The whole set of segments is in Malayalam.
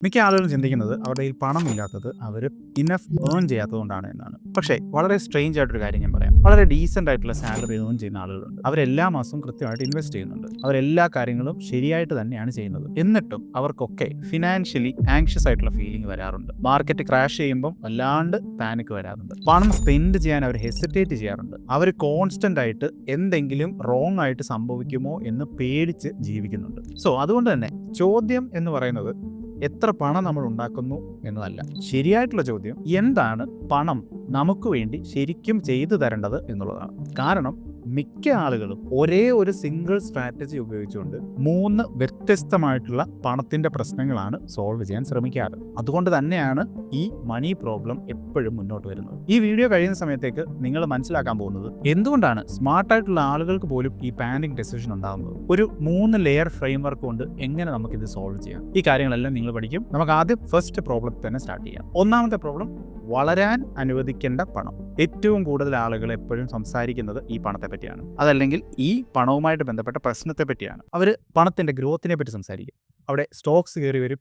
മിക്ക ആളുകളും ചിന്തിക്കുന്നത് അവരുടെ കയ്യിൽ പണമില്ലാത്തത് അവർ ഇനഫ് ഏൺ ചെയ്യാത്തതുകൊണ്ടാണ് എന്നാണ്. പക്ഷേ വളരെ സ്ട്രേഞ്ച് ആയിട്ടൊരു കാര്യം ഞാൻ പറയാം. വളരെ ഡീസൻ്റ് ആയിട്ടുള്ള സാലറി ഏൺ ചെയ്യുന്ന ആളുകളുണ്ട്. അവരെല്ലാ മാസവും കൃത്യമായിട്ട് ഇൻവെസ്റ്റ് ചെയ്യുന്നുണ്ട്. അവരെല്ലാ കാര്യങ്ങളും ശരിയായിട്ട് തന്നെയാണ് ചെയ്യുന്നത്. എന്നിട്ടും അവർക്കൊക്കെ ഫിനാൻഷ്യലി ആങ്ഷ്യസ് ആയിട്ടുള്ള ഫീലിംഗ് വരാറുണ്ട്. മാർക്കറ്റ് ക്രാഷ് ചെയ്യുമ്പോൾ വല്ലാണ്ട് പാനിക് വരാറുണ്ട്. പണം സ്പെൻഡ് ചെയ്യാൻ അവർ ഹെസിറ്റേറ്റ് ചെയ്യാറുണ്ട്. അവർ കോൺസ്റ്റന്റ് ആയിട്ട് എന്തെങ്കിലും റോങ് ആയിട്ട് സംഭവിക്കുമോ എന്ന് പേടിച്ച് ജീവിക്കുന്നുണ്ട്. സോ അതുകൊണ്ട് തന്നെ ചോദ്യം എന്ന് പറയുന്നത് എത്ര പണം നമ്മൾ ഉണ്ടാക്കുന്നു എന്നതല്ല. ശരിയായിട്ടുള്ള ചോദ്യം എന്താണ് പണം നമുക്ക് വേണ്ടി ശരിക്കും ചെയ്തു തരേണ്ടത് എന്നുള്ളതാണ്. കാരണം മിക്ക ആളുകളും ഒരേ ഒരു സിംഗിൾ സ്ട്രാറ്റജി ഉപയോഗിച്ചുകൊണ്ട് 3 വ്യത്യസ്തമായിട്ടുള്ള പണത്തിന്റെ പ്രശ്നങ്ങളാണ് സോൾവ് ചെയ്യാൻ ശ്രമിക്കാറ്. അതുകൊണ്ട് തന്നെയാണ് ഈ മണി പ്രോബ്ലം എപ്പോഴും മുന്നോട്ട് വരുന്നത്. ഈ വീഡിയോ കഴിയുന്ന സമയത്തേക്ക് നിങ്ങൾ മനസ്സിലാക്കാൻ പോകുന്നത് എന്തുകൊണ്ടാണ് സ്മാർട്ടായിട്ടുള്ള ആളുകൾക്ക് പോലും ഈ പാനിക് ഡെസിഷൻ ഉണ്ടാകുന്നത്. ഒരു 3 ലെയർ ഫ്രെയിം വർക്ക് കൊണ്ട് എങ്ങനെ നമുക്കിത് സോൾവ് ചെയ്യാം, ഈ കാര്യങ്ങളെല്ലാം നിങ്ങൾ പഠിക്കും. നമുക്ക് ആദ്യം ഫസ്റ്റ് പ്രോബ്ലത്തിൽ തന്നെ സ്റ്റാർട്ട് ചെയ്യാം. ഒന്നാമത്തെ പ്രോബ്ലം, വളരാൻ അനുവദിക്കേണ്ട പണം. ഏറ്റവും കൂടുതൽ ആളുകൾ എപ്പോഴും സംസാരിക്കുന്നത് ഈ പണത്തെ പറ്റിയാണ്, അതല്ലെങ്കിൽ ഈ പണവുമായിട്ട് ബന്ധപ്പെട്ട പ്രശ്നത്തെ പറ്റിയാണ്. അവർ പണത്തിന്റെ ഗ്രോത്തിനെ പറ്റി സംസാരിക്കും. അവിടെ സ്റ്റോക്സ് കയറി വരും,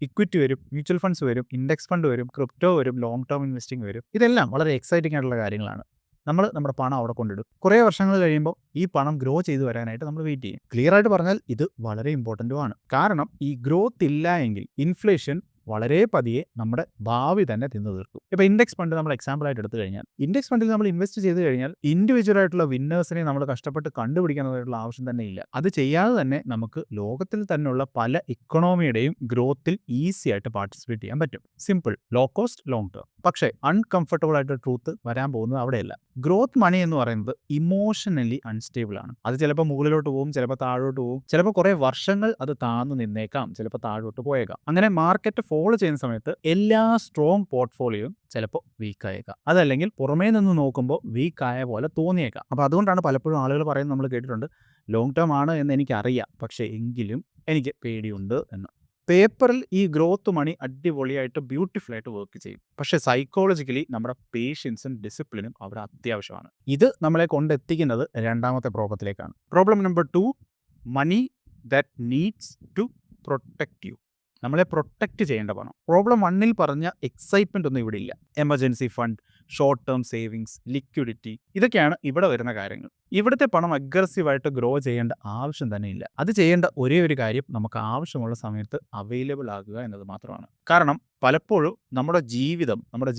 ഇക്വിറ്റി വരും, മ്യൂച്വൽ ഫണ്ട്സ് വരും, ഇൻഡെക്സ് ഫണ്ട് വരും, ക്രിപ്റ്റോ വരും, ലോങ് ടേം ഇൻവെസ്റ്റിംഗ് വരും. ഇതെല്ലാം വളരെ എക്സൈറ്റിംഗ് ആയിട്ടുള്ള കാര്യങ്ങളാണ്. നമ്മുടെ പണം അവിടെ കൊണ്ടിടും. കുറേ വർഷങ്ങൾ കഴിയുമ്പോൾ ഈ പണം ഗ്രോ ചെയ്ത് വരാനായിട്ട് നമ്മൾ വെയിറ്റ് ചെയ്യും. ക്ലിയർ ആയിട്ട് പറഞ്ഞാൽ ഇത് വളരെ ഇമ്പോർട്ടൻറ്റുമാണ്. കാരണം ഈ ഗ്രോത്ത് ഇല്ല എങ്കിൽ ഇൻഫ്ലേഷൻ വളരെ പതിയെ നമ്മുടെ ഭാവി തന്നെ തിന്നു തീർക്കും. ഇപ്പോൾ ഇൻഡെക്സ് ഫണ്ട് നമ്മൾ എക്സാമ്പിൾ ആയിട്ട് എടുത്തു കഴിഞ്ഞാൽ, ഇൻഡെക്സ് ഫണ്ടിൽ നമ്മൾ ഇൻവെസ്റ്റ് ചെയ്ത് കഴിഞ്ഞാൽ ഇൻഡിവിജ്വൽ ആയിട്ടുള്ള വിന്നേഴ്സിനെ നമ്മൾ കഷ്ടപ്പെട്ട് കണ്ടുപിടിക്കാനായിട്ടുള്ള ആവശ്യം തന്നെ ഇല്ല. അത് ചെയ്യാതെ തന്നെ നമുക്ക് ലോകത്തിൽ തന്നെയുള്ള പല ഇക്കണോമിയുടെയും ഗ്രോത്തിൽ ഈസി ആയിട്ട് പാർട്ടിസിപ്പേറ്റ് ചെയ്യാൻ പറ്റും. Simple, low cost, long term. പക്ഷേ അൺകംഫർട്ടബിൾ ആയിട്ട് ട്രൂത്ത് വരാൻ പോകുന്നത് അവിടെയല്ല. ഗ്രോത്ത് മണി എന്ന് പറയുന്നത് ഇമോഷണലി അൺസ്റ്റേബിൾ ആണ്. അത് ചിലപ്പോൾ മുകളിലോട്ട് പോകും, ചിലപ്പോൾ താഴോട്ട് പോകും, ചിലപ്പോൾ കുറേ വർഷങ്ങൾ അത് താഴ്ന്നു നിന്നേക്കാം, ചിലപ്പോൾ താഴോട്ട് പോയേക്കാം. അങ്ങനെ മാർക്കറ്റ് ഫോളോ ചെയ്യുന്ന സമയത്ത് എല്ലാ സ്ട്രോങ് പോർട്ട്ഫോളിയോയും ചിലപ്പോൾ വീക്ക് ആയേക്കാം, അതല്ലെങ്കിൽ പുറമേ നിന്ന് നോക്കുമ്പോൾ വീക്ക് ആയ പോലെ തോന്നിയേക്കാം. അപ്പോൾ അതുകൊണ്ടാണ് പലപ്പോഴും ആളുകൾ പറയുന്നത് നമ്മൾ കേട്ടിട്ടുണ്ട്, ലോങ് ടേം ആണ് എന്ന് എനിക്കറിയാം, പക്ഷേ എങ്കിലും എനിക്ക് പേടിയുണ്ട് എന്ന്. പേപ്പറിൽ ഈ ഗ്രോത്ത് മണി അടിപൊളിയായിട്ട് ബ്യൂട്ടിഫുൾ ആയിട്ട് വർക്ക് ചെയ്യും. പക്ഷേ സൈക്കോളജിക്കലി നമ്മുടെ പേഷ്യൻസും ഡിസിപ്ലിനും അവിടെ അത്യാവശ്യമാണ്. ഇത് നമ്മളെ കൊണ്ടെത്തിക്കുന്നത് രണ്ടാമത്തെ പ്രോബ്ലത്തിലേക്കാണ്. Problem number 2, money that needs to protect you. നമ്മളെ പ്രൊട്ടക്റ്റ് ചെയ്യേണ്ട പണം. പ്രോബ്ലം 1ൽ പറഞ്ഞ എക്സൈറ്റ്മെന്റ് ഒന്നും ഇവിടെ ഇല്ല. Emergency fund, short term savings, liquidity, ഇതൊക്കെയാണ് ഇവിടെ വരുന്ന കാര്യങ്ങൾ. ഇവിടുത്തെ പണം അഗ്രസീവായിട്ട് ഗ്രോ ചെയ്യേണ്ട ആവശ്യം തന്നെ ഇല്ല. അത് ചെയ്യേണ്ട ഒരേ ഒരു കാര്യം നമുക്ക് ആവശ്യമുള്ള സമയത്ത് അവൈലബിൾ ആകുക എന്നത് മാത്രമാണ്. കാരണം പലപ്പോഴും നമ്മുടെ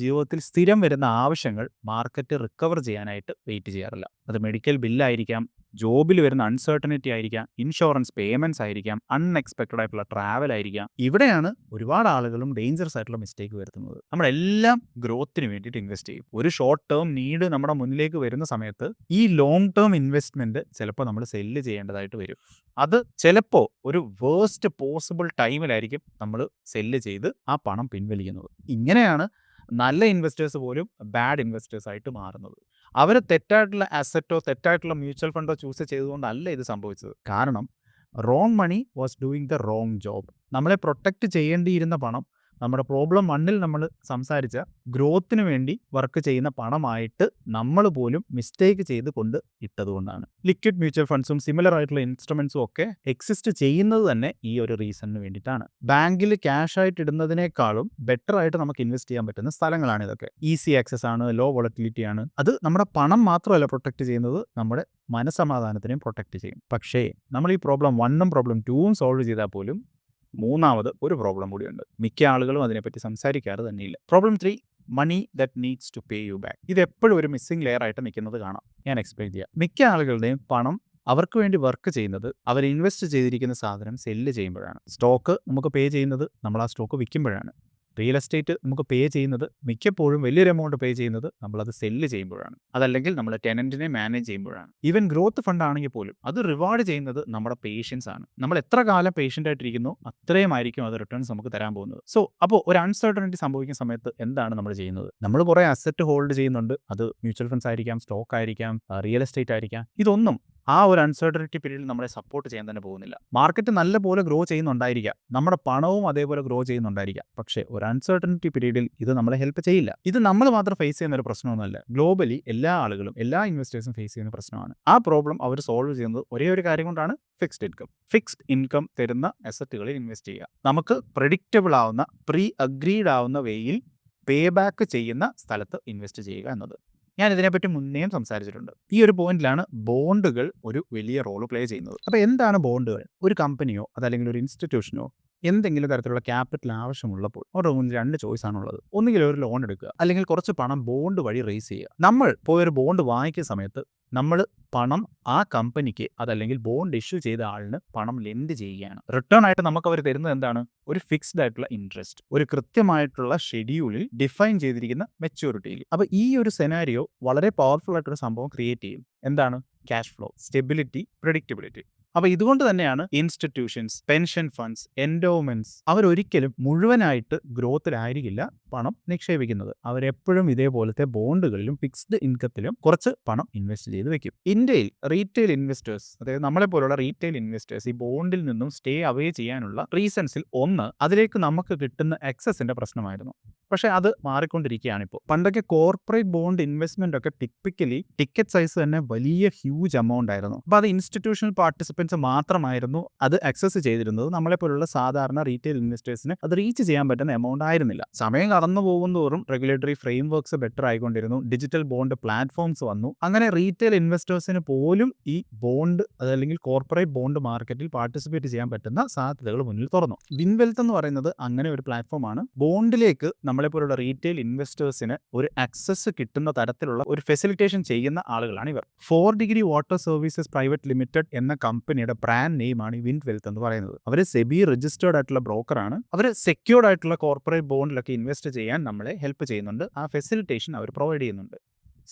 ജീവിതത്തിൽ സ്ഥിരം വരുന്ന ആവശ്യങ്ങൾ മാർക്കറ്റ് റിക്കവർ ചെയ്യാനായിട്ട് വെയിറ്റ് ചെയ്യാറില്ല. അത് മെഡിക്കൽ ബില്ലായിരിക്കാം, ജോബിൽ വരുന്ന അൺസർട്ടനിറ്റി ആയിരിക്കാം, ഇൻഷുറൻസ് പേയ്മെന്റ്സ് ആയിരിക്കാം, അൺഎക്സ്പെക്റ്റഡ് ആയിട്ടുള്ള ട്രാവൽ ആയിരിക്കാം. ഇവിടെയാണ് ഒരുപാട് ആളുകളും ഡേഞ്ചറസ് ആയിട്ടുള്ള മിസ്റ്റേക്ക് വരുത്തുന്നത്. നമ്മളെല്ലാം ഗ്രോത്തിന് വേണ്ടിയിട്ട് ഇൻവെസ്റ്റ് ചെയ്യും. ഒരു ഷോർട്ട് ടേം നീഡ് നമ്മുടെ മുന്നിലേക്ക് വരുന്ന സമയത്ത് ഈ ലോങ് ടേം ഇൻവെസ്റ്റ്മെന്റ് ചിലപ്പോൾ നമ്മൾ സെല്ല് ചെയ്യേണ്ടതായിട്ട് വരും. അത് ചിലപ്പോൾ ഒരു വേസ്റ്റ് പോസിബിൾ ടൈമിലായിരിക്കും നമ്മൾ സെല്ല് ചെയ്ത് ആ പണം പിൻവലിക്കുന്നത്. ഇങ്ങനെയാണ് നല്ല ഇൻവെസ്റ്റേഴ്സ് പോലും ബാഡ് ഇൻവെസ്റ്റേഴ്സ് ആയിട്ട് മാറുന്നത്. അവർ തെറ്റായിട്ടുള്ള അസറ്റോ തെറ്റായിട്ടുള്ള മ്യൂച്വൽ ഫണ്ടോ ചൂസ് ചെയ്തുകൊണ്ടല്ല ഇത് സംഭവിച്ചത്. കാരണം wrong money was doing the wrong job. നമ്മളെ പ്രൊട്ടക്റ്റ് ചെയ്യേണ്ടിയിരുന്ന പണം നമ്മുടെ പ്രോബ്ലം 1ൽ നമ്മൾ സംസാരിച്ച ഗ്രോത്തിന് വേണ്ടി വർക്ക് ചെയ്യുന്ന പണമായിട്ട് നമ്മൾ പോലും മിസ്റ്റേക്ക് ചെയ്ത് കൊണ്ട് ഇട്ടതുകൊണ്ടാണ്. ലിക്വിഡ് മ്യൂച്വൽ ഫണ്ട്സും സിമിലർ ആയിട്ടുള്ള ഇൻസ്ട്രുമെന്റ്സും ഒക്കെ എക്സിസ്റ്റ് ചെയ്യുന്നത് തന്നെ ഈ ഒരു റീസണിന് വേണ്ടിയിട്ടാണ്. ബാങ്കിൽ ക്യാഷ് ആയിട്ട് ഇടുന്നതിനേക്കാളും ബെറ്റർ ആയിട്ട് നമുക്ക് ഇൻവെസ്റ്റ് ചെയ്യാൻ പറ്റുന്ന സ്ഥലങ്ങളാണ് ഇതൊക്കെ. ഈസി ആക്സസ് ആണ്, ലോ വോളറ്റിലിറ്റി ആണ്. അത് നമ്മുടെ പണം മാത്രമല്ല പ്രൊട്ടക്ട് ചെയ്യുന്നത്, നമ്മുടെ മനസ്സമാധാനത്തിനെയും പ്രൊട്ടക്ട് ചെയ്യും. പക്ഷേ നമ്മൾ ഈ പ്രോബ്ലം 1ഉം പ്രോബ്ലം 2ഉം സോൾവ് ചെയ്താൽ പോലും മൂന്നാമത് ഒരു പ്രോബ്ലം കൂടിയുണ്ട്. മിക്ക ആളുകളും അതിനെപ്പറ്റി സംസാരിക്കാറ് തന്നെയില്ല. Problem 3, money that needs to pay you back. ഇത് എപ്പോഴും ഒരു മിസ്സിംഗ് ലെയർ ആയിട്ട് നിൽക്കുന്നത് കാണാം. ഞാൻ എക്സ്പ്ലെയിൻ ചെയ്യാം. മിക്ക ആളുകളുടെയും പണം അവർക്ക് വേണ്ടി വർക്ക് ചെയ്യുന്നത് അവർ ഇൻവെസ്റ്റ് ചെയ്തിരിക്കുന്ന സാധനം സെല്ല് ചെയ്യുമ്പോഴാണ്. സ്റ്റോക്ക് നമുക്ക് പേ ചെയ്യുന്നത് നമ്മൾ ആ സ്റ്റോക്ക് വിൽക്കുമ്പോഴാണ്. റിയൽ എസ്റ്റേറ്റ് നമുക്ക് പേ ചെയ്യുന്നത് മിക്കപ്പോഴും വലിയൊരു എമൗണ്ട് പേ ചെയ്യുന്നത് നമ്മളത് സെല്ല് ചെയ്യുമ്പോഴാണ്, അതല്ലെങ്കിൽ നമ്മൾ ടെനന്റിനെ മാനേജ് ചെയ്യുമ്പോഴാണ്. ഈവൻ ഗ്രോത്ത് ഫണ്ട് ആണെങ്കിൽ പോലും അത് റിവാർഡ് ചെയ്യുന്നത് നമ്മുടെ പേഷ്യൻസ് ആണ്. നമ്മൾ എത്ര കാലം പേഷ്യൻ്റ് ആയിട്ടിരിക്കുന്നു അത്രയും ആയിരിക്കും അത് റിട്ടേൺസ് നമുക്ക് തരാൻ പോകുന്നത്. സോ അപ്പോൾ ഒരു അൺസർട്ടനിറ്റി സംഭവിക്കുന്ന സമയത്ത് എന്താണ് നമ്മൾ ചെയ്യുന്നത്? നമ്മൾ കുറേ അസറ്റ് ഹോൾഡ് ചെയ്യുന്നുണ്ട്. അത് മ്യൂച്വൽ ഫണ്ട്സ് ആയിരിക്കാം, സ്റ്റോക്ക് ആയിരിക്കാം, റിയൽ എസ്റ്റേറ്റ് ആയിരിക്കാം. ഇതൊന്നും ആ ഒരു അൺസർട്ടനിറ്റി പീരീഡിൽ നമ്മളെ സപ്പോർട്ട് ചെയ്യാൻ തന്നെ പോകുന്നില്ല. മാർക്കറ്റ് നല്ലപോലെ ഗ്രോ ചെയ്യുന്നുണ്ടായിരിക്കാം, നമ്മുടെ പണവും അതേപോലെ ഗ്രോ ചെയ്യുന്നുണ്ടായിരിക്കാം, പക്ഷേ ഒരു അൺസർട്ടനിറ്റി പീരീഡിൽ ഇത് നമ്മളെ ഹെൽപ്പ് ചെയ്യില്ല. ഇത് നമ്മൾ മാത്രം ഫേസ് ചെയ്യുന്ന ഒരു പ്രശ്നമൊന്നുമല്ല, ഗ്ലോബലി എല്ലാ ആളുകളും എല്ലാ ഇൻവെസ്റ്റേഴ്സും ഫേസ് ചെയ്യുന്ന പ്രശ്നമാണ്. ആ പ്രോബ്ലം അവർ സോൾവ് ചെയ്യുന്നത് ഒരേ ഒരു കാര്യം കൊണ്ടാണ്, ഫിക്സ്ഡ് ഇൻകം തരുന്ന അസറ്റുകളിൽ ഇൻവെസ്റ്റ് ചെയ്യുക. നമുക്ക് പ്രെഡിക്റ്റബിൾ ആവുന്ന, പ്രീ അഗ്രീഡ് ആവുന്ന വേയിൽ പേ ബാക്ക് ചെയ്യുന്ന സ്ഥലത്ത് ഇൻവെസ്റ്റ് ചെയ്യുക എന്നത്. ഞാൻ ഇതിനെപ്പറ്റി മുന്നേയും സംസാരിച്ചിട്ടുണ്ട്. ഈ ഒരു പോയിന്റിലാണ് ബോണ്ടുകൾ ഒരു വലിയ റോൾ പ്ലേ ചെയ്യുന്നത്. അപ്പോൾ എന്താണ് ബോണ്ടുകൾ? ഒരു കമ്പനിയോ അതല്ലെങ്കിൽ ഒരു ഇൻസ്റ്റിറ്റ്യൂഷനോ എന്തെങ്കിലും തരത്തിലുള്ള ക്യാപിറ്റൽ ആവശ്യമുള്ളപ്പോൾ അവരുടെ മുന്നിൽ 2 ചോയ്സ് ആണുള്ളത്. ഒന്നുകിൽ ഒരു ലോൺ എടുക്കുക, അല്ലെങ്കിൽ കുറച്ച് പണം ബോണ്ട് വഴി റേസ് ചെയ്യുക. നമ്മൾ പോയൊരു ബോണ്ട് വാങ്ങിക്കുന്ന സമയത്ത് നമ്മൾ പണം ആ കമ്പനിക്ക് അതല്ലെങ്കിൽ ബോണ്ട് ഇഷ്യൂ ചെയ്ത ആളിന് പണം ലെൻഡ് ചെയ്യുകയാണ്. റിട്ടേൺ ആയിട്ട് നമുക്ക് അവർ തരുന്നത് എന്താണ്? ഒരു ഫിക്സ്ഡ് ആയിട്ടുള്ള ഇൻട്രസ്റ്റ്, ഒരു കൃത്യമായിട്ടുള്ള ഷെഡ്യൂളിൽ ഡിഫൈൻ ചെയ്തിരിക്കുന്ന മെച്യൂരിറ്റിയിൽ. അപ്പോൾ ഈ ഒരു സെനാരിയോ വളരെ പവർഫുൾ ആയിട്ടൊരു സംഭവം ക്രിയേറ്റ് ചെയ്യും. എന്താണ്? Cash flow, stability, predictability. അപ്പോൾ ഇതുകൊണ്ട് തന്നെയാണ് ഇൻസ്റ്റിറ്റ്യൂഷൻസ്, പെൻഷൻ ഫണ്ട്സ്, എൻഡോമെന്റ്സ് അവരൊരിക്കലും മുഴുവനായിട്ട് ഗ്രോത്തിലായിരിക്കില്ല പണം നിക്ഷേപിക്കുന്നത്. അവരെപ്പോഴും ഇതേപോലത്തെ ബോണ്ടുകളിലും ഫിക്സ്ഡ് ഇൻകത്തിലും കുറച്ച് പണം ഇൻവെസ്റ്റ് ചെയ്ത് വെക്കും. ഇന്ത്യയിൽ റീറ്റെയിൽ ഇൻവെസ്റ്റേഴ്സ്, അതായത് നമ്മളെ പോലുള്ള റീറ്റെയിൽ ഇൻവെസ്റ്റേഴ്സ് ഈ ബോണ്ടിൽ നിന്നും സ്റ്റേ അവേ ചെയ്യാനുള്ള റീസൺസിൽ ഒന്ന്, അതിലേക്ക് നമുക്ക് കിട്ടുന്ന എക്സസിന്റെ പ്രശ്നമായിരുന്നു. പക്ഷേ അത് മാറിക്കൊണ്ടിരിക്കുകയാണ് ഇപ്പോൾ. പണ്ടൊക്കെ കോർപ്പറേറ്റ് ബോണ്ട് ഇൻവെസ്റ്റ്മെന്റ് ഒക്കെ ടിപ്പിക്കലി ടിക്കറ്റ് സൈസ് തന്നെ വലിയ ഹ്യൂജ് എമൗണ്ട് ആയിരുന്നു. അപ്പോൾ അത് ഇൻസ്റ്റിറ്റ്യൂഷണൽ പാർട്ടിസിപ്പൻസ് മാത്രമായിരുന്നു അത് അക്സസ് ചെയ്തിരുന്നത്. നമ്മളെപ്പോലുള്ള സാധാരണ റീറ്റെയിൽ ഇൻവെസ്റ്റേഴ്സിന് അത് റീച്ച് ചെയ്യാൻ പറ്റുന്ന എമൗണ്ട് ആയിരുന്നില്ല. സമയം കടന്നു പോകുന്നതോറും റെഗുലേറ്ററി ഫ്രെയിം വർക്ക്സ് ബെറ്റർ ആയിക്കൊണ്ടിരുന്നു, ഡിജിറ്റൽ ബോണ്ട് പ്ലാറ്റ്ഫോംസ് വന്നു. അങ്ങനെ റീറ്റെയിൽ ഇൻവെസ്റ്റേഴ്സിന് പോലും ഈ ബോണ്ട് അതല്ലെങ്കിൽ കോർപ്പറേറ്റ് ബോണ്ട് മാർക്കറ്റിൽ പാർട്ടിസിപ്പേറ്റ് ചെയ്യാൻ പറ്റുന്ന സാധ്യതകൾ മുന്നിൽ തുറന്നു. വിൻവെൽത്ത് എന്ന് പറയുന്നത് അങ്ങനെ ഒരു പ്ലാറ്റ്ഫോമാണ്. ബോണ്ടിലേക്ക് നമ്മളെപ്പോലുള്ള റീറ്റെയിൽ ഇൻവെസ്റ്റേഴ്സിന് ഒരു ആക്സസ് കിട്ടുന്ന തരത്തിലുള്ള ഒരു ഫെസിലിറ്റേഷൻ ചെയ്യുന്ന ആളുകളാണ് ഇവർ. 4 degree water services private limited എന്ന കമ്പനിയുടെ ബ്രാൻഡ് നെയിമാണ് ഈ വിൻവെൽത്ത് എന്ന് പറയുന്നത്. അവർ സെബി രജിസ്റ്റേർഡ് ആയിട്ടുള്ള ബ്രോക്കറാണ്. അവർ സെക്യൂർഡ് ആയിട്ടുള്ള കോർപ്പറേറ്റ് ബോണ്ടിലൊക്കെ ഇൻവെസ്റ്റ് ചെയ്യാൻ നമ്മളെ ഹെൽപ്പ് ചെയ്യുന്നുണ്ട്. ആ ഫെസിലിറ്റേഷൻ അവർ പ്രൊവൈഡ് ചെയ്യുന്നുണ്ട്.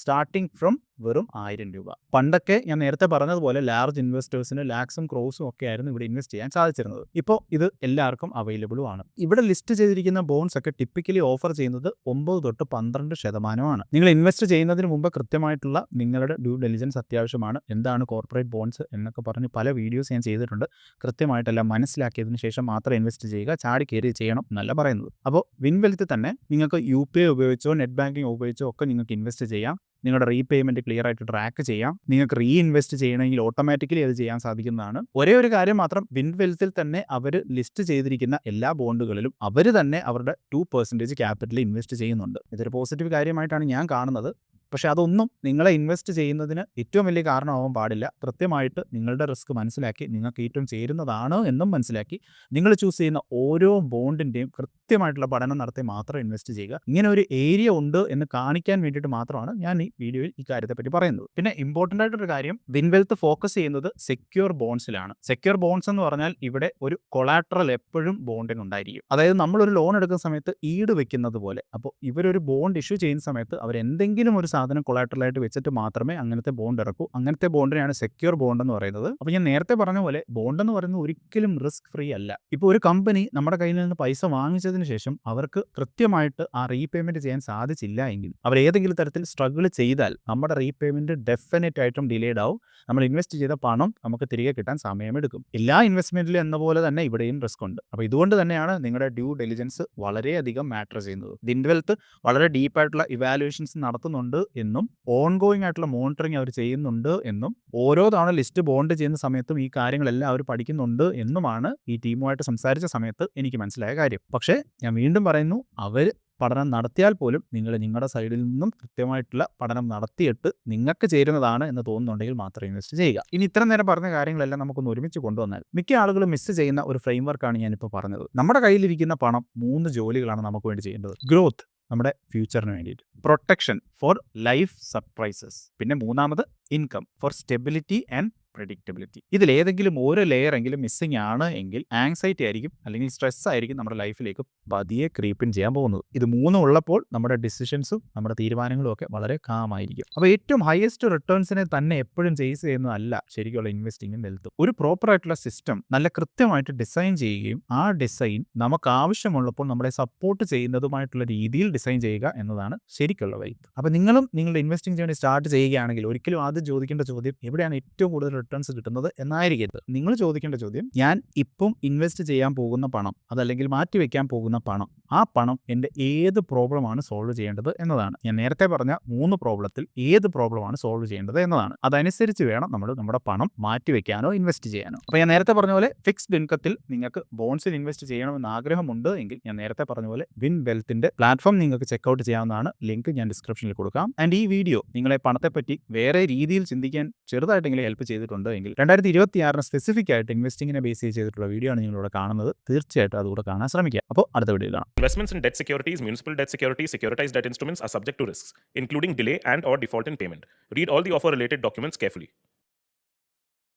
സ്റ്റാർട്ടിംഗ് ഫ്രം വെറും 1000 രൂപ. പണ്ടൊക്കെ ഞാൻ നേരത്തെ പറഞ്ഞതുപോലെ ലാർജ് ഇൻവെസ്റ്റേഴ്സിന് ലാക്സും ക്രോസും ഒക്കെ ആയിരുന്നു ഇവിടെ ഇൻവെസ്റ്റ് ചെയ്യാൻ സാധിച്ചിരുന്നത്. ഇപ്പോൾ ഇത് എല്ലാവർക്കും അവൈലബിളും ആണ്. ഇവിടെ ലിസ്റ്റ് ചെയ്തിരിക്കുന്ന ബോണ്ട്സ് ഒക്കെ ടിപ്പിക്കലി ഓഫർ ചെയ്യുന്നത് 9 തൊട്ട് 12% നിങ്ങൾ ഇൻവെസ്റ്റ് ചെയ്യുന്നതിന് മുമ്പ് കൃത്യമായിട്ടുള്ള നിങ്ങളുടെ ഡ്യൂ ഡെലിജൻസ് അത്യാവശ്യമാണ്. എന്താണ് കോർപ്പറേറ്റ് ബോണ്ട്സ് എന്നൊക്കെ പറഞ്ഞ് പല വീഡിയോസ് ഞാൻ ചെയ്തിട്ടുണ്ട്. കൃത്യമായിട്ടെല്ലാം മനസ്സിലാക്കിയതിന് ശേഷം മാത്രം ഇൻവെസ്റ്റ് ചെയ്യുക, ചാടി കയറി ചെയ്യണം എന്നല്ല പറയുന്നത്. അപ്പോൾ വിൻവെൽത്ത് തന്നെ നിങ്ങൾക്ക് UPI ഉപയോഗിച്ചോ നെറ്റ് ബാങ്കിങ് ഉപയോഗിച്ചോ ഒക്കെ നിങ്ങൾക്ക് ഇൻവെസ്റ്റ് ചെയ്യാം. നിങ്ങളുടെ റീപേയ്മെന്റ് ക്ലിയർ ആയിട്ട് ട്രാക്ക് ചെയ്യാം. നിങ്ങൾക്ക് റീഇൻവെസ്റ്റ് ചെയ്യണമെങ്കിൽ ഓട്ടോമാറ്റിക്കലി അത് ചെയ്യാൻ സാധിക്കുന്നതാണ്. ഒരേ ഒരു കാര്യം മാത്രം, വിൻവെൽത്തിൽ തന്നെ അവർ ലിസ്റ്റ് ചെയ്തിരിക്കുന്ന എല്ലാ ബോണ്ടുകളിലും അവർ തന്നെ അവരുടെ 2% ക്യാപിറ്റൽ ഇൻവെസ്റ്റ് ചെയ്യുന്നുണ്ട്. ഇതൊരു പോസിറ്റീവ് കാര്യമായിട്ടാണ് ഞാൻ കാണുന്നത്. പക്ഷേ അതൊന്നും നിങ്ങളെ ഇൻവെസ്റ്റ് ചെയ്യുന്നതിന് ഏറ്റവും വലിയ കാരണമാവാൻ പാടില്ല. കൃത്യമായിട്ട് നിങ്ങളുടെ റിസ്ക് മനസ്സിലാക്കി നിങ്ങൾക്ക് ഏറ്റവും ചേരുന്നതാണ് എന്നും മനസ്സിലാക്കി നിങ്ങൾ ചൂസ് ചെയ്യുന്ന ഓരോ ബോണ്ടിൻ്റെയും കൃത്യമായിട്ടുള്ള പഠനം നടത്തി മാത്രം ഇൻവെസ്റ്റ് ചെയ്യുക. ഇങ്ങനെ ഒരു ഏരിയ ഉണ്ട് എന്ന് കാണിക്കാൻ വേണ്ടിയിട്ട് മാത്രമാണ് ഞാൻ ഈ വീഡിയോയിൽ ഈ കാര്യത്തെപ്പറ്റി പറയുന്നത്. പിന്നെ ഇമ്പോർട്ടൻ്റ് ആയിട്ടൊരു കാര്യം, വിൻവെൽത്ത് ഫോക്കസ് ചെയ്യുന്നത് സെക്യൂർ ബോണ്ട്സിലാണ്. സെക്യൂർ ബോണ്ട്സ് എന്ന് പറഞ്ഞാൽ ഇവിടെ ഒരു കൊളാട്രൽ എപ്പോഴും ബോണ്ടിനുണ്ടായിരിക്കും. അതായത് നമ്മളൊരു ലോൺ എടുക്കുന്ന സമയത്ത് ഈട് വെക്കുന്നത് പോലെ. അപ്പോൾ ഇവരൊരു ബോണ്ട് ഇഷ്യൂ ചെയ്യുന്ന സമയത്ത് അവരെന്തെങ്കിലും ഒരു സാധനം കൊളാട്രലായിട്ട് വെച്ചിട്ട് മാത്രമേ അങ്ങനത്തെ ബോണ്ട് ഇറക്കൂ. അങ്ങനത്തെ ബോണ്ടിനെയാണ് സെക്യൂർ ബോണ്ട് എന്ന് പറയുന്നത്. അപ്പോൾ ഞാൻ നേരത്തെ പറഞ്ഞ പോലെ ബോണ്ട് എന്ന് പറയുന്നത് ഒരിക്കലും റിസ്ക് ഫ്രീ അല്ല. ഇപ്പോൾ ഒരു കമ്പനി നമ്മുടെ കയ്യിൽ നിന്ന് പൈസ വാങ്ങിച്ചതിന് ശേഷം അവർക്ക് കൃത്യമായിട്ട് ആ റീപേയ്മെന്റ് ചെയ്യാൻ സാധിച്ചില്ല എങ്കിൽ, അവർ ഏതെങ്കിലും തരത്തിൽ സ്ട്രഗിൾ ചെയ്താൽ നമ്മുടെ റീപേയ്മെന്റ് ഡെഫിനറ്റ് ആയിട്ടും ഡിലേഡ് ആവും. നമ്മൾ ഇൻവെസ്റ്റ് ചെയ്ത പണം നമുക്ക് തിരികെ കിട്ടാൻ സമയമെടുക്കും. എല്ലാ ഇൻവെസ്റ്റ്മെന്റിലും എന്ന പോലെ തന്നെ ഇവിടെയും റിസ്ക് ഉണ്ട്. അപ്പോൾ ഇതുകൊണ്ട് തന്നെയാണ് നിങ്ങളുടെ ഡ്യൂ ഡെലിജൻസ് വളരെയധികം മാറ്റർ ചെയ്യുന്നത്. വിൻവെൽത്ത് വളരെ ഡീപ്പായിട്ടുള്ള ഇവാലുവേഷൻസ് നടത്തുന്നുണ്ട് എന്നും ഓൺഗോയിങ് ആയിട്ടുള്ള മോണിറ്ററിങ് അവർ ചെയ്യുന്നുണ്ട് എന്നും ഓരോ തവണ ലിസ്റ്റ് ബോണ്ട് ചെയ്യുന്ന സമയത്തും ഈ കാര്യങ്ങളെല്ലാം അവർ പഠിക്കുന്നുണ്ട് എന്നുമാണ് ഈ ടീമുമായിട്ട് സംസാരിച്ച സമയത്ത് എനിക്ക് മനസ്സിലായ കാര്യം. പക്ഷേ ഞാൻ വീണ്ടും പറയുന്നു, അവർ പഠനം നടത്തിയാൽ പോലും നിങ്ങൾ നിങ്ങളുടെ സൈഡിൽ നിന്നും കൃത്യമായിട്ടുള്ള പഠനം നടത്തിയിട്ട് നിങ്ങൾക്ക് ചേരുന്നതാണ് എന്ന് തോന്നുന്നുണ്ടെങ്കിൽ മാത്രം ഇൻവെസ്റ്റ് ചെയ്യുക. ഇനി ഇത്ര നേരം പറഞ്ഞ കാര്യങ്ങളെല്ലാം നമുക്കൊന്ന് ഒരുമിച്ച് കൊണ്ടുവന്നാൽ മിക്ക ആളുകളും മിസ് ചെയ്യുന്ന ഒരു ഫ്രെയിം വർക്കാണ് ഞാനിപ്പോൾ പറഞ്ഞത്. നമ്മുടെ കയ്യിലിരിക്കുന്ന പണം 3 ജോലികളാണ് നമുക്ക് വേണ്ടി ചെയ്യേണ്ടത്. ഗ്രോത്ത്, നമ്മുടെ ഫ്യൂച്ചറിന് വേണ്ടിയിട്ട്. Protection four life surprises. പിന്നെ മൂന്നാമത് income four stability and predictability. ഇതിലേതെങ്കിലും ഒരു ലെയർ എങ്കിലും മിസ്സിംഗ് ആണ് എങ്കിൽ ആങ്സൈറ്റി ആയിരിക്കും അല്ലെങ്കിൽ സ്ട്രെസ് ആയിരിക്കും നമ്മുടെ ലൈഫിലേക്ക് പതിയെ ക്രീപ്പിൻ ചെയ്യാൻ പോകുന്നത്. ഇത് മൂന്നും ഉള്ളപ്പോൾ നമ്മുടെ ഡിസിഷൻസും നമ്മുടെ തീരുമാനങ്ങളും ഒക്കെ വളരെ കാമായിരിക്കും. അപ്പോൾ ഏറ്റവും ഹയസ്റ്റ് റിട്ടേൺസിനെ തന്നെ എപ്പോഴും ചേസ് ചെയ്യുന്നതല്ല ശരിക്കുള്ള ഇൻവെസ്റ്റിംഗും വെൽത്തും. ഒരു പ്രോപ്പർ ആയിട്ടുള്ള സിസ്റ്റം നല്ല കൃത്യമായിട്ട് ഡിസൈൻ ചെയ്യുകയും ആ ഡിസൈൻ നമുക്ക് ആവശ്യമുള്ളപ്പോൾ നമ്മളെ സപ്പോർട്ട് ചെയ്യുന്നതുമായിട്ടുള്ള രീതിയിൽ ഡിസൈൻ ചെയ്യുക എന്നതാണ് ശരിക്കുള്ള വെൽത്ത്. അപ്പോൾ നിങ്ങളും നിങ്ങളുടെ ഇൻവെസ്റ്റിംഗ് ജേർണി സ്റ്റാർട്ട് ചെയ്യുകയാണെങ്കിൽ ഒരിക്കലും ആദ്യം ചോദിക്കേണ്ട ചോദ്യം, എവിടെയാണ് ഏറ്റവും കൂടുതൽ റിട്ടേൺസ് കിട്ടുന്നത് എന്നായിരിക്കരുത്. നിങ്ങൾ ചോദിക്കേണ്ട ചോദ്യം, ഞാൻ ഇപ്പം ഇൻവെസ്റ്റ് ചെയ്യാൻ പോകുന്ന പണം, അതല്ലെങ്കിൽ മാറ്റി വെക്കാൻ പോകുന്ന പണം, ആ പണം എൻ്റെ ഏത് പ്രോബ്ലമാണ് സോൾവ് ചെയ്യേണ്ടത് എന്നതാണ്. ഞാൻ നേരത്തെ പറഞ്ഞ 3 പ്രോബ്ലത്തിൽ ഏത് പ്രോബ്ലമാണ് സോൾവ് ചെയ്യേണ്ടത് എന്നതാണ്. അതനുസരിച്ച് വേണം നമ്മൾ നമ്മുടെ പണം മാറ്റി വെക്കാനോ ഇൻവെസ്റ്റ് ചെയ്യാനോ. അപ്പോൾ ഞാൻ നേരത്തെ പറഞ്ഞ പോലെ ഫിക്സ്ഡ് ഇൻകത്തിൽ നിങ്ങൾക്ക് ബോൺസിൽ ഇൻവെസ്റ്റ് ചെയ്യണമെന്ന് ആഗ്രഹമുണ്ട് എങ്കിൽ ഞാൻ നേരത്തെ പറഞ്ഞ പോലെ വിൻ വെൽത്തിന്റെ പ്ലാറ്റ്ഫോം നിങ്ങൾക്ക് ചെക്കൗട്ട് ചെയ്യാവുന്നതാണ്. ലിങ്ക് ഞാൻ ഡിസ്ക്രിപ്ഷനിൽ കൊടുക്കാം. ആൻഡ് ഈ വീഡിയോ നിങ്ങളെ പണത്തെപ്പറ്റി വേറെ രീതിയിൽ ചിന്തിക്കാൻ ചെറുതായിട്ടെങ്കിലും ഹെൽപ്പ് ചെയ്തിട്ടുണ്ട് എങ്കിൽ 2026 സ്പെസിഫിക് ആയിട്ട് ഇൻവെസ്റ്റിങ്ങിനെ ബേസ് ചെയ്തിട്ടുള്ള വീഡിയോ ആണ് നിങ്ങളിവിടെ കാണുന്നത്. തീർച്ചയായിട്ടും അതുകൂടെ കാണാൻ ശ്രമിക്കുക. അപ്പോൾ അടുത്ത വീഡിയോ കാണാം. Investments in debt securities, municipal debt securities, securitized debt instruments are subject to risks, including delay and/or default in payment. Read all the offer-related documents carefully.